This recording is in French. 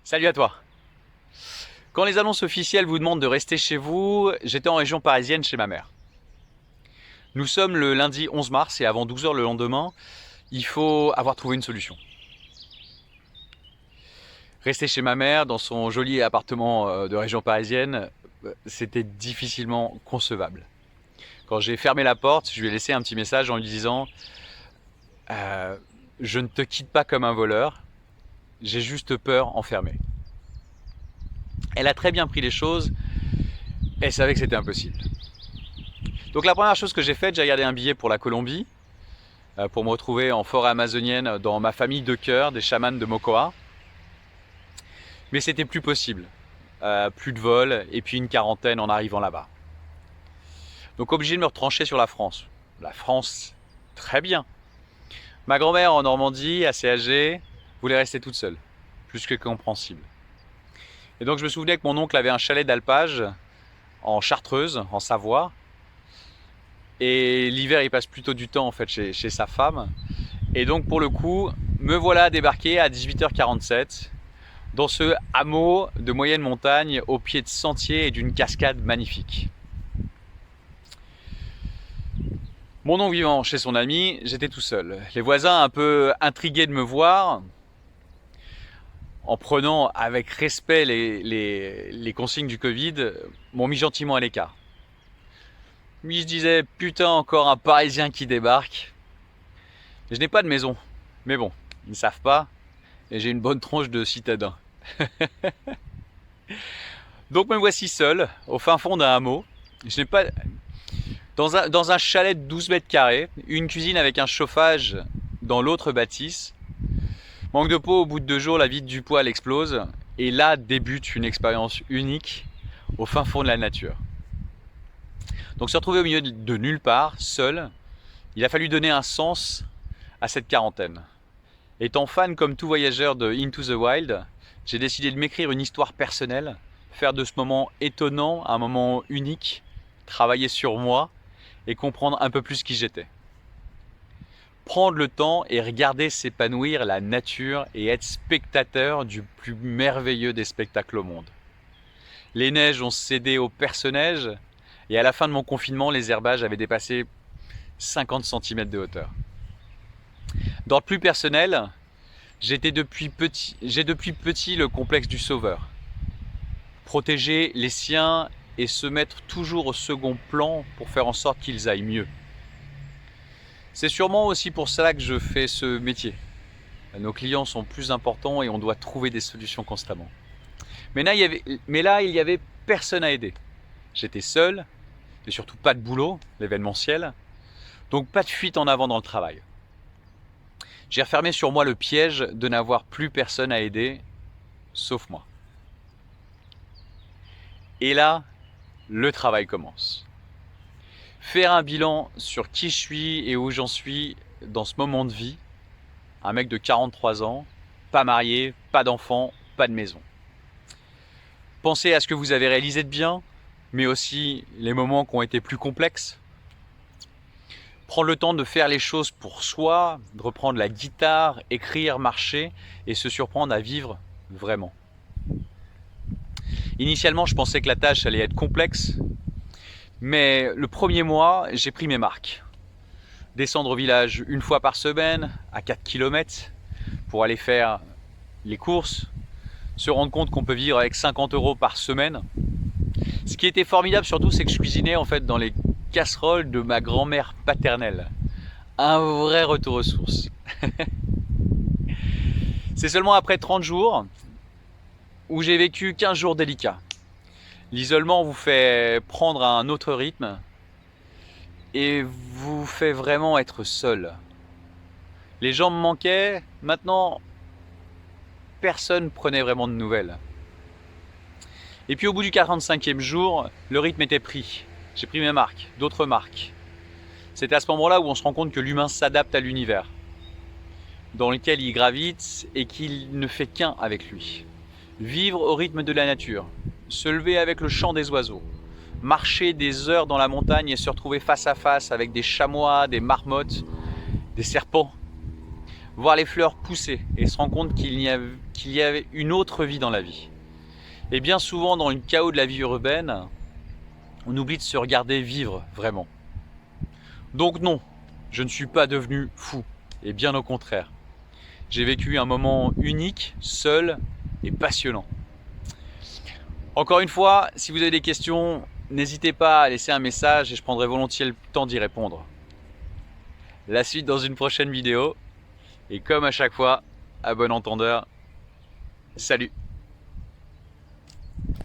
Salut à toi. Quand les annonces officielles vous demandent de rester chez vous, j'étais en région parisienne chez ma mère. Nous sommes le lundi 11 mars et avant 12 heures le lendemain, il faut avoir trouvé une solution. Rester chez ma mère dans son joli appartement de région parisienne, c'était difficilement concevable. Quand j'ai fermé la porte, je lui ai laissé un petit message en lui disant je ne te quitte pas comme un voleur, j'ai juste peur enfermé. Elle a très bien pris les choses, elle savait que c'était impossible. Donc la première chose que j'ai faite, j'ai regardé un billet pour la Colombie, pour me retrouver en forêt amazonienne dans ma famille de cœur, des chamans de Mocoa. Mais c'était plus possible. Plus de vol et puis une quarantaine en arrivant là-bas. Donc obligé de me retrancher sur la France. La France, très bien. Ma grand-mère en Normandie, assez âgée, voulait rester toute seule. Plus que compréhensible. Et donc je me souvenais que mon oncle avait un chalet d'alpage en Chartreuse, en Savoie. Et l'hiver, il passe plutôt du temps en fait chez sa femme. Et donc pour le coup, me voilà débarqué à 18h47 dans ce hameau de moyenne montagne au pied de sentiers et d'une cascade magnifique. Mon oncle vivant chez son ami, j'étais tout seul. Les voisins, un peu intrigués de me voir, en prenant avec respect les consignes du Covid, m'ont mis gentiment à l'écart. Mais je disais, putain, encore un Parisien qui débarque. Je n'ai pas de maison, mais bon, ils ne savent pas, et j'ai une bonne tronche de citadin. Donc me voici seul, au fin fond d'un hameau. Je n'ai pas... dans un chalet de 12 mètres carrés, une cuisine avec un chauffage dans l'autre bâtisse. Manque de peau, au bout de 2 jours, la vie du poêle explose. Et là débute une expérience unique au fin fond de la nature. Donc se retrouver au milieu de nulle part, seul, il a fallu donner un sens à cette quarantaine. Étant fan comme tout voyageur de Into the Wild, j'ai décidé de m'écrire une histoire personnelle, faire de ce moment étonnant un moment unique, travailler sur moi et comprendre un peu plus qui j'étais. Prendre le temps et regarder s'épanouir la nature et être spectateur du plus merveilleux des spectacles au monde. Les neiges ont cédé aux personnages et à la fin de mon confinement, les herbages avaient dépassé 50 cm de hauteur. Dans le plus personnel, j'ai depuis petit le complexe du sauveur. Protéger les siens et se mettre toujours au second plan pour faire en sorte qu'ils aillent mieux. C'est sûrement aussi pour cela que je fais ce métier. Nos clients sont plus importants et on doit trouver des solutions constamment. Mais là, il y avait personne à aider. J'étais seul, et surtout pas de boulot, l'événementiel, donc pas de fuite en avant dans le travail. J'ai refermé sur moi le piège de n'avoir plus personne à aider, sauf moi. Et là, le travail commence. Faire un bilan sur qui je suis et où j'en suis dans ce moment de vie. Un mec de 43 ans, pas marié, pas d'enfant, pas de maison. Pensez à ce que vous avez réalisé de bien, mais aussi les moments qui ont été plus complexes. Prendre le temps de faire les choses pour soi, de reprendre la guitare, écrire, marcher et se surprendre à vivre vraiment. Initialement, je pensais que la tâche allait être complexe, mais le premier mois, j'ai pris mes marques. Descendre au village une fois par semaine, à 4 km, pour aller faire les courses, se rendre compte qu'on peut vivre avec 50 € par semaine. Ce qui était formidable surtout, c'est que je cuisinais en fait dans les casseroles de ma grand-mère paternelle. Un vrai retour aux sources. C'est seulement après 30 jours où j'ai vécu 15 jours délicats. L'isolement vous fait prendre un autre rythme et vous fait vraiment être seul. Les gens me manquaient, maintenant personne prenait vraiment de nouvelles. Et puis au bout du 45e jour, le rythme était pris. J'ai pris mes marques, d'autres marques. C'est à ce moment-là où on se rend compte que l'humain s'adapte à l'univers dans lequel il gravite et qu'il ne fait qu'un avec lui. Vivre au rythme de la nature, se lever avec le chant des oiseaux, marcher des heures dans la montagne et se retrouver face à face avec des chamois, des marmottes, des serpents. voir les fleurs pousser et se rendre compte qu'il y avait une autre vie dans la vie. Et bien souvent dans le chaos de la vie urbaine, on oublie de se regarder vivre vraiment. Donc non, je ne suis pas devenu fou, et bien au contraire. J'ai vécu un moment unique, seul et passionnant. Encore une fois, si vous avez des questions, n'hésitez pas à laisser un message et je prendrai volontiers le temps d'y répondre. La suite dans une prochaine vidéo. Et comme à chaque fois, à bon entendeur, salut!